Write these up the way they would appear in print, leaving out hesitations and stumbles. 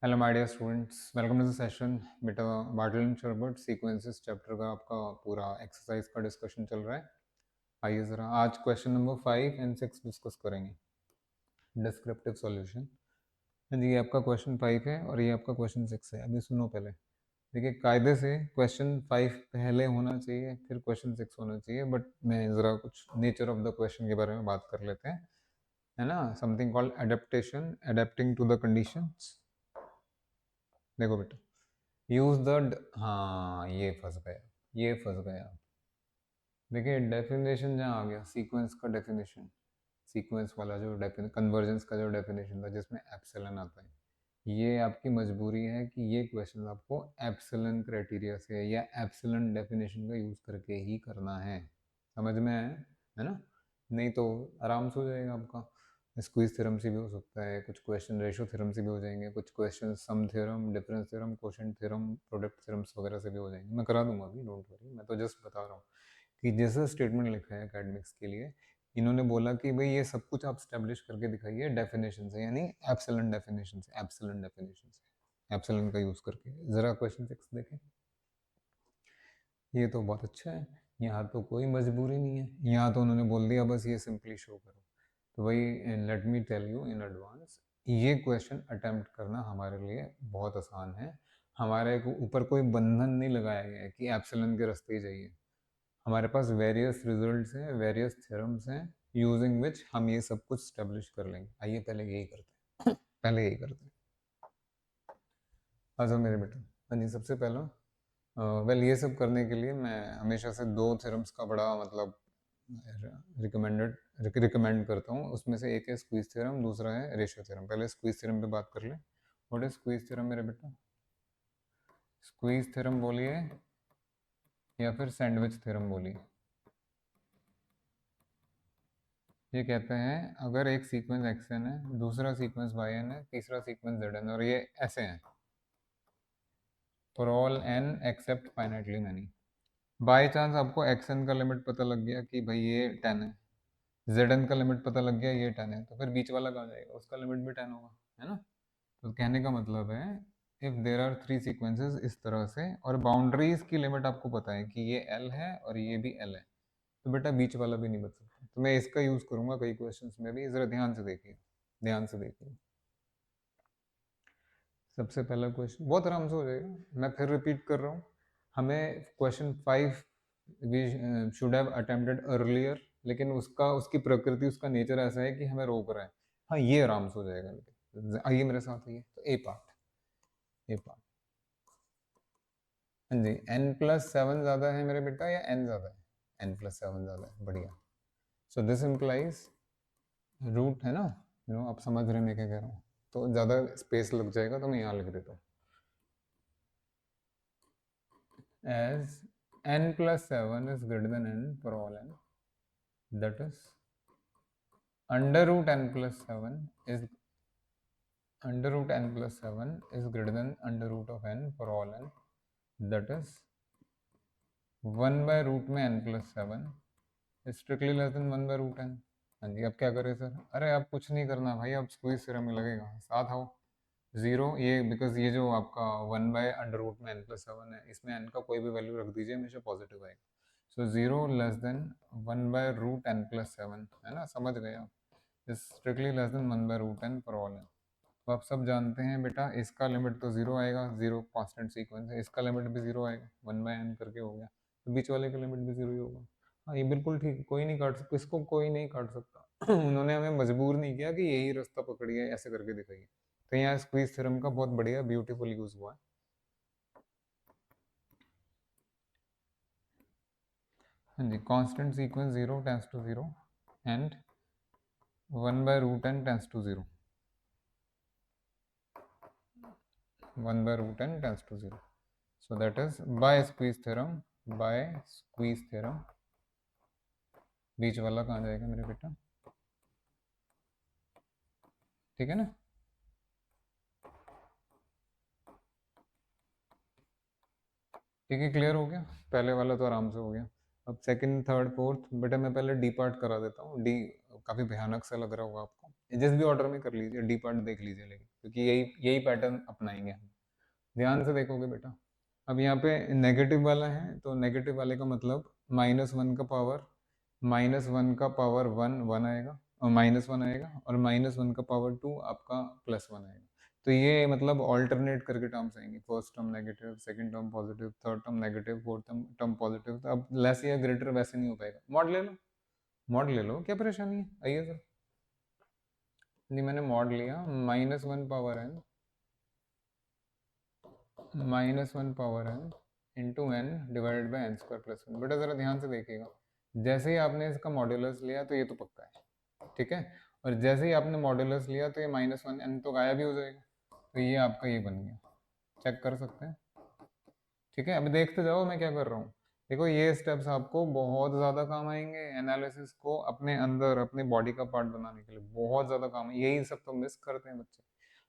Hello my dear students, welcome to the session. बेटा Bartle and Sherbert sequences chapter का आपका पूरा exercise का डिस्कशन चल रहा है। आइए ज़रा आज क्वेश्चन नंबर 5 और 6 डिस्कस करेंगे। Descriptive solution. जी, ये आपका क्वेश्चन 5 है और ये आपका क्वेश्चन 6 है। अभी सुनो पहले। देखिए, कायदे से क्वेश्चन 5 पहले होना चाहिए, फिर क्वेश्चन 6 होना चाहिए, बट मैं ज़रा कुछ नेचर ऑफ द क्वेश्चन के बारे में बात कर लेते हैं, है ना। Something called adaptation, adapting to the conditions. देखो बेटा, यूज द, हाँ ये फंस गया। देखिए, डेफिनेशन जहाँ आ गया, सीक्वेंस का डेफिनेशन, सीक्वेंस वाला जो कन्वर्जेंस का जो डेफिनेशन था जिसमें एप्सिलन आता है, ये आपकी मजबूरी है कि ये क्वेश्चन आपको एप्सिलन क्राइटेरिया से या एप्सिलन डेफिनेशन का यूज करके ही करना है। समझ में है ना। नहीं तो आराम से हो जाएगा आपका। स्क्वीज थ्योरम से भी हो सकता है, कुछ क्वेश्चन रेशो थ्योरम से भी हो जाएंगे, कुछ question sum theorem, difference theorem, quotient theorem, product theorems वगैरह से भी हो जाएंगे। मैं करा दूंगा अभी, डोंट वरी। मैं तो जस्ट बता रहा हूँ कि जैसा स्टेटमेंट लिखा है एकेडमिक्स के लिए, इन्होंने बोला कि भाई ये सब कुछ आप स्टैब्लिश करके दिखाइए डेफिनेशन से, यानी एप्सिलन डेफिनेशन से, एप्सिलन डेफिनेशन से, एप्सिलन का यूज करके। जरा क्वेश्चन 6 देखें। ये तो बहुत अच्छा है, यहाँ तो कोई मजबूरी नहीं है, यहाँ तो उन्होंने बोल दिया बस ये सिंपली शो करो। तो भाई, let me tell you in advance, ये क्वेश्चन अटेम्प्ट करना हमारे लिए बहुत आसान है। हमारे ऊपर कोई बंधन नहीं लगाया गया है कि एप्सिलन के रास्ते ही जाइए। हमारे पास वेरियस रिजल्ट्स हैं, वेरियस थ्योरम्स हैं, यूजिंग विच हम ये सब कुछ स्टेब्लिश कर लेंगे। आइए पहले यही करते हैं, पहले यही करते हैं। अच्छा मेरे बेटा, हाँ जी, सबसे पहला वेल ये सब करने के लिए मैं हमेशा से दो थ्योरम्स का बड़ा मतलब रिकमेंड करता हूँ। उसमें से एक है स्क्वीज थ्योरम, दूसरा है रेशियो थ्योरम। पहले स्क्वीज थ्योरम पे बात कर ले। व्हाट इज स्क्वीज थ्योरम मेरे बेटा? स्क्वीज थ्योरम बोलिए या फिर सैंडविच थ्योरम बोलिए। ये कहते हैं अगर एक सीक्वेंस एक्स एन है, दूसरा सीक्वेंस वाई एन है, तीसरा सीक्वेंस जेड एन, और ये ऐसे हैं for all n except finitely many. By chance आपको एक्स एन का लिमिट पता लग गया कि भाई ये 10 है, जेड एन का लिमिट पता लग गया ये 10 है, तो फिर बीच वाला कहाँ जाएगा? उसका लिमिट भी 10 होगा, है ना। तो कहने का मतलब है, if there are three sequences इस तरह से, और बाउंड्रीज की लिमिट आपको पता है कि ये एल है और ये भी एल है, तो बेटा बीच वाला भी नहीं बच सकता। तो मैं इसका यूज करूंगा कई क्वेश्चंस में भी, जरा ध्यान से देखिए, ध्यान से देखिए। सबसे पहला क्वेश्चन बहुत आराम से हो जाएगा, मैं फिर रिपीट कर रहा हूँ। हमें question 5 we should have attempted earlier, लेकिन उसका, उसकी प्रकृति, उसका नेचर ऐसा है कि हमें रोक रहा है। हाँ, ये आराम से हो जाएगा, लेकिन आइए मेरे साथ, आइए। तो ए पार्ट। हाँ जी, n+7 ज़्यादा है मेरे बेटा या n ज़्यादा है? n+7 ज़्यादा है, बढ़िया। सो दिस इम्प्लाइज रूट, है ना। आप समझ रहे हैं मैं क्या कह रहा हूँ। तो ज़्यादा स्पेस लग जाएगा तो मैं यहाँ लिख देता हूँ as n+7 is greater than n for all n, that is under root n+7 is under root n+7 is greater than under root of n for all n, that is 1/रूट में n+7 is strictly less than 1/रूट n। हाँ जी, अब क्या करें sir? अरे अब कुछ नहीं करना भाई, अब स्क्वीज थ्योरम में लगेगा, साथ आओ। जीरो, ये बिकॉज ये जो आपका 1/√, में n+7 है, इसमें n का कोई भी वैल्यू रख दीजिए, हमेशा पॉजिटिव आएगा। सो 0 लेस देन 1/√, n+7, है ना, समझ गए आप। Is strictly less than 1/√n for all n। तो आप सब जानते हैं बेटा, इसका लिमिट तो जीरो आएगा, जीरो कांस्टेंट सीक्वेंस है, इसका लिमिट भी जीरो आएगा, 1/n करके हो गया, तो बीच वाले का लिमिट भी जीरो ही होगा। हाँ, ये बिल्कुल ठीक, कोई नहीं काट सकता इसको, कोई नहीं काट सकता। उन्होंने हमें मजबूर नहीं किया कि यही रास्ता पकड़िए, ऐसे करके दिखाइए। तो यहाँ स्क्वीज थ्योरम का बहुत बढ़िया ब्यूटीफुल यूज हुआ है। हाँ जी, constant sequence 0 tends to 0 and 1/√n tends to 0, 1/√n tends to 0। So that is by squeeze theorem, by squeeze theorem, बीच वाला कहाँ जाएगा मेरे बेटा? ठीक है ना। ठीक है, क्लियर हो गया। पहले वाला तो आराम से हो गया। अब सेकंड, थर्ड, फोर्थ, बेटा मैं पहले डी पार्ट करा देता हूँ। डी काफ़ी भयानक सा लग रहा होगा आपको, जिस भी ऑर्डर में कर लीजिए, डी पार्ट देख लीजिए, लेकिन क्योंकि यही यही पैटर्न अपनाएंगे हम। ध्यान से देखोगे बेटा, अब यहाँ पे नेगेटिव वाला है तो नेगेटिव वाले का मतलब -1 का पावर वन वन आएगा, और -1 आएगा, और -1 का पावर 2 आपका +1 आएगा। तो ये मतलब ऑल्टरनेट करके टर्म्स आएंगे, first term negative, second term positive, third term negative, fourth term positive. तो अब लेस या ग्रेटर वैसे नहीं हो पाएगा। मॉड ले लो, मॉड ले लो, क्या परेशानी है, आइए सर। नहीं, मैंने मॉड लिया, -1 power n into n divided by n square plus one. बेटा ज़रा ध्यान से देखिएगा, जैसे ही आपने इसका मॉड्यूलस लिया तो ये तो पक्का है, ठीक है, और जैसे ही आपने मॉड्यूलस लिया तो ये -1 n तो गायब ही हो जाएगा, तो ये आपका ये बन गया, चेक कर सकते हैं, ठीक है। अब देखते जाओ मैं क्या कर रहा हूँ। देखो ये स्टेप्स आपको बहुत ज़्यादा काम आएंगे एनालिसिस को अपने अंदर, अपने बॉडी का पार्ट बनाने के लिए बहुत ज़्यादा काम है। यही सब तो मिस करते हैं बच्चे,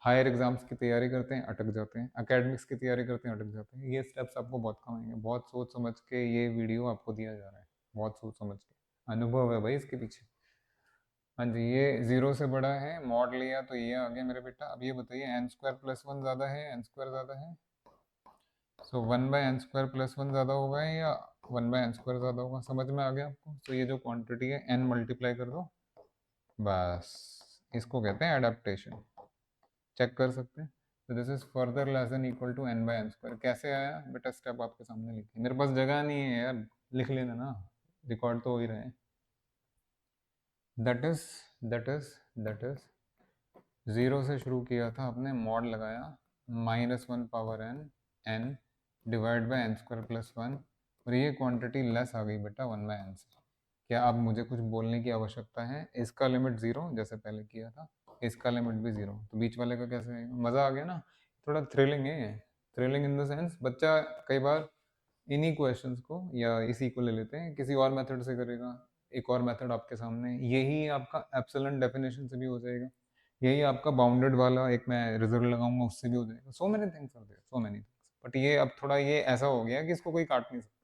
हायर एग्जाम्स की तैयारी करते हैं, अटक जाते हैं, एकेडमिक्स की तैयारी करते हैं, अटक जाते हैं। ये स्टेप्स आपको बहुत काम आएंगे, बहुत सोच समझ के ये वीडियो आपको दिया जा रहा है, बहुत सोच समझ के, अनुभव है भाई इसके पीछे। हाँ जी, ये 0 से बड़ा है, मॉड लिया तो ये आ गया मेरे बेटा। अब ये बताइए n² + 1 ज़्यादा है, n² ज़्यादा है, सो 1/n² + 1 ज़्यादा होगा या 1/n² ज़्यादा होगा, समझ में आ गया आपको। तो ये जो क्वांटिटी है n मल्टीप्लाई कर दो, बस इसको कहते हैं एडेप्टेशन, चेक कर सकते हैं। तो this is further less than equal to n/n²। कैसे आया बेटा, स्टेप आपके सामने लिखे, मेरे पास जगह नहीं है यार, लिख लेना ना, रिकॉर्ड तो हो ही रहे हैं। दैट इज 0 से शुरू किया था आपने, मॉड लगाया, -1 power n divide by n² + 1, और ये क्वांटिटी लेस आ गई बेटा 1/n से। क्या अब मुझे कुछ बोलने की आवश्यकता है? इसका लिमिट 0 जैसे पहले किया था, इसका लिमिट भी 0, तो बीच वाले का कैसे आएगा? मज़ा आ गया ना, थोड़ा थ्रिलिंग है, थ्रिलिंग इन द सेंस बच्चा कई बार इन्हीं क्वेश्चंस को या इसी को ले लेते हैं, किसी और मेथड से करेगा, एक और मेथड आपके सामने, यही आपका एप्सिलॉन डेफिनेशन से भी हो जाएगा, यही आपका बाउंडेड वाला एक मैं रिजल्ट लगाऊंगा उससे भी हो जाएगा। So many things are there, so many things, but ये अब थोड़ा ये ऐसा हो गया कि इसको कोई काट नहीं सकता,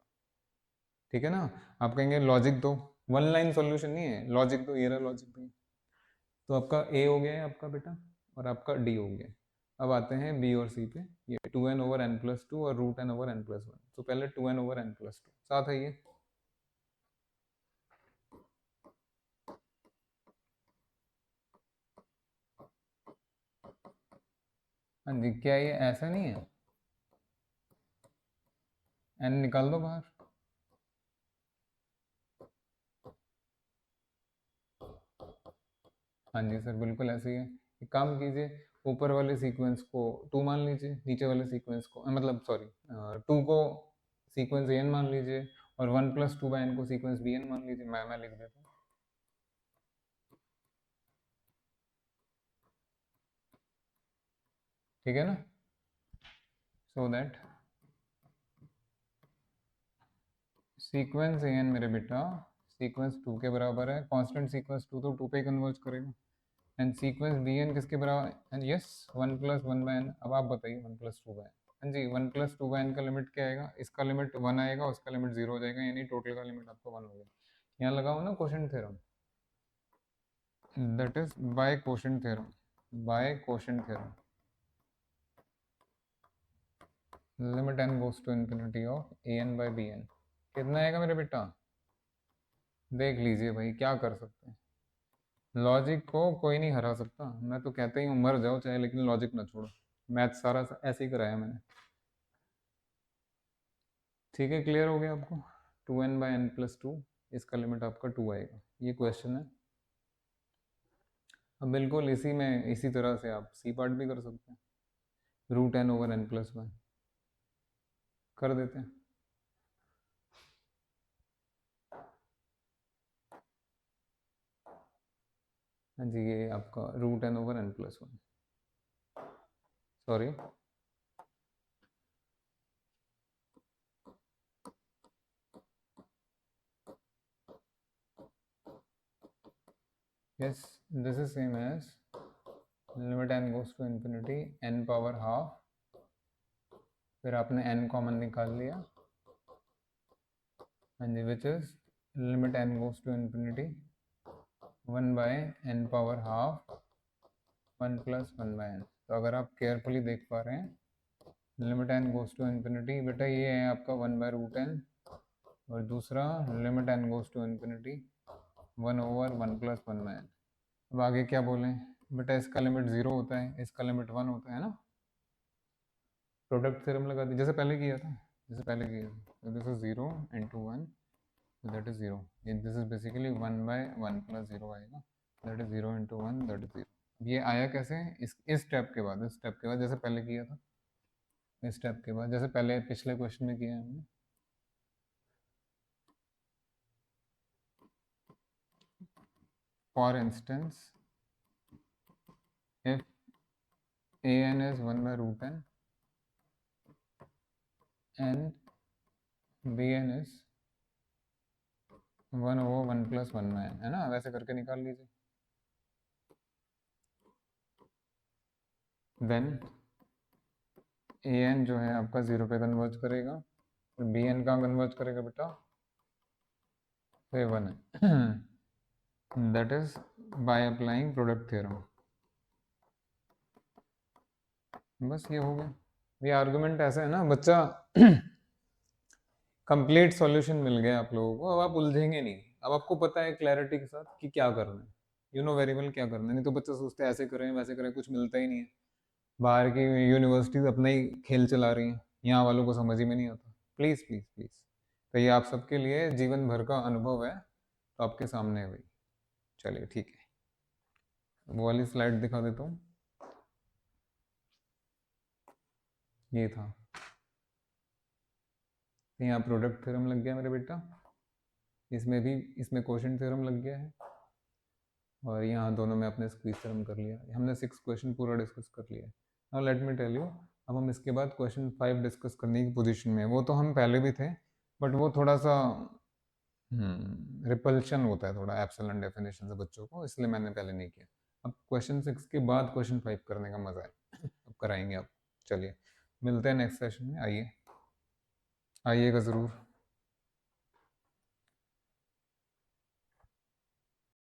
ठीक है ना। आप कहेंगे लॉजिक दो, वन लाइन सॉल्यूशन नहीं है, लॉजिक दो, ये रहा लॉजिक दो। तो आपका ए हो गया है आपका बेटा, और आपका डी हो गया। अब आते हैं बी और सी पे, ये 2n/n+2 और √n/n+1। तो पहले 2n/n+2 साथ है ये, हाँ जी, क्या ये ऐसा नहीं है, n निकाल दो बाहर, हाँ जी सर बिल्कुल ऐसे ही है। एक काम कीजिए, ऊपर वाले सीक्वेंस को 2 मान लीजिए, नीचे वाले सीक्वेंस को मतलब सॉरी 2 को सीक्वेंस एन मान लीजिए, और 1+2/n को सीक्वेंस बी एन मान लीजिए। मैं लिख देता हूँ, ठीक है ना, सो दैट सीक्वेंस एन मेरे बेटा सीक्वेंस 2 के बराबर है, कांस्टेंट सीक्वेंस 2 तो 2 पे कन्वर्ज करेगा, एंड सीक्वेंस बी एन किसके बराबर, एंड यस 1+1/n। अब आप बताइए 1+2/n, हाँ जी 1+2/n का लिमिट क्या आएगा, इसका लिमिट 1 आएगा, उसका लिमिट 0 हो जाएगा, यानी टोटल का लिमिट आपका 1 हो गया। यहाँ लगाओ ना quotient theorem, that is by quotient theorem, by quotient theorem, limit n goes to infinity of an/bn कितना आएगा मेरे बेटा, देख लीजिए भाई, क्या कर सकते हैं, लॉजिक को कोई नहीं हरा सकता। मैं तो कहता ही हूँ मर जाओ चाहे, लेकिन लॉजिक ना छोड़ो। मैथ सारा ऐसे ही कराया मैंने, ठीक है, क्लियर हो गया आपको। 2n/n+2, इसका लिमिट आपका 2 आएगा, ये क्वेश्चन है। अब बिल्कुल इसी में, इसी तरह से आप सी पार्ट भी कर सकते हैं, √n/n+1 कर देते हैं। हाँ जी, ये आपका √n/n+1, sorry yes, this is same as limit n goes to infinity n power half, फिर आपने n कॉमन निकाल लिया, हाँ जी, which is limit n goes to infinity 1/n power half 1 + 1/n। तो अगर आप केयरफुली देख पा रहे हैं limit n goes to infinity, बेटा ये है आपका 1/√n, और दूसरा limit n goes to infinity 1/1 + 1/n। अब आगे क्या बोलें बेटा, इसका लिमिट 0 होता है, इसका लिमिट 1 होता है ना। प्रोडक्ट थ्योरम लगा दी जैसे पहले किया था, this is 0 × 1, that is 0, this is basically 1/1 + 0 आएगा, दैट इज 0 × 1, दैट इज 0। ये आया कैसे, इस स्टेप के बाद, जैसे पहले किया था, इस स्टेप के बाद जैसे पहले पिछले क्वेश्चन में किया है हमने। For instance if an is 1/√n and bn is 1/1 + 1/n, है ना, वैसे करके निकाल लीजिए। देन an जो है आपका 0 पे कन्वर्ज करेगा, और bn कहाँ कन्वर्ज करेगा बेटा, तो ये 1 है, that is by applying product theorem. बस ये हो गया। ये आर्गुमेंट ऐसा है ना बच्चा, कंप्लीट सॉल्यूशन मिल गया आप लोगों को, अब आप उलझेंगे नहीं, अब आपको पता है क्लैरिटी के साथ कि क्या करना है, यू नो वेरी वेल क्या करना है। नहीं तो बच्चा सोचते हैं ऐसे करें वैसे करें, कुछ मिलता ही नहीं है। बाहर की यूनिवर्सिटीज अपना ही खेल चला रही हैं, यहाँ वालों को समझ ही में नहीं आता। प्लीज़ प्लीज़ प्लीज़, तो ये आप सबके लिए जीवन भर का अनुभव है, तो आपके सामने है भाई। चलिए ठीक है, वो वाली स्लाइड दिखा देता हूँ। ये था, यहाँ प्रोडक्ट थ्योरम लग गया मेरे बेटा, इसमें क्वोशिएंट थ्योरम लग गया है, और यहाँ दोनों में अपने स्क्वीज थ्योरम कर लिया। हमने 6 क्वेश्चन पूरा डिस्कस कर लिया है। Now let me tell you, अब हम इसके बाद क्वेश्चन 5 डिस्कस करने की पोजीशन में। वो तो हम पहले भी थे, बट वो थोड़ा सा रिपल्शन होता है थोड़ा एप्सिलॉन डेफिनेशन से बच्चों को, इसलिए मैंने पहले नहीं किया। अब क्वेश्चन 6 के बाद क्वेश्चन 5 करने का मजा है, अब कराएंगे आप। चलिए मिलते हैं नेक्स्ट सेशन में, आइएगा ज़रूर।